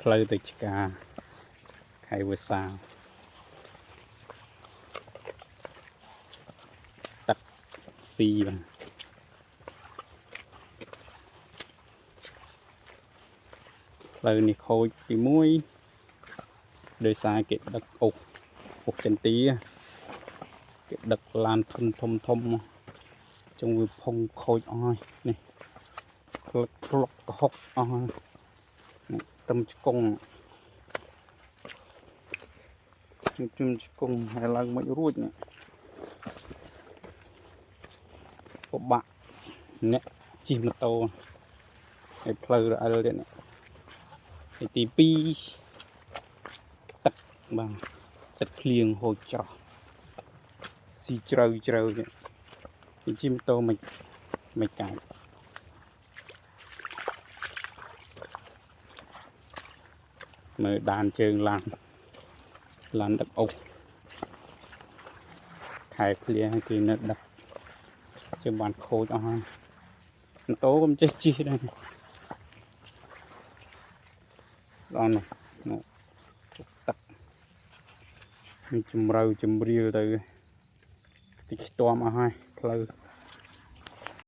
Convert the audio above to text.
ផ្លូវទៅឆ្ការខេត្តវាសាទឹកស៊ីបាទផ្លូវនេះខូចទី1ដោយសារគេដឹកអុកចន្ទីគេដឹកឡានធំចង់វាផុងខូចអស់ហើយនេះក្លុកកុហុកអស់ហើយទំឆ្កងជំឆ្កងហើយឡើងមិនរួចនេះពិបាកអ្នកជិះម៉ូតូហើយផ្លូវរអិលទៀតនេះទី2ទឹកបាទទឹកភ្លៀងហូរច្រោះស៊ីជ្រៅទៀតជិះម៉ូតូមិនកាច់មើលដានជើងឡានដឹកអុកខែភ្លៀងគេនៅដឹកជើងបានខូចអស់ហើយម៉ូតូក៏មិនចេះជិះដែរដល់នេះទឹកមានជំរាវទៅទីខ្ទាំអស់ហើយផ្លូវ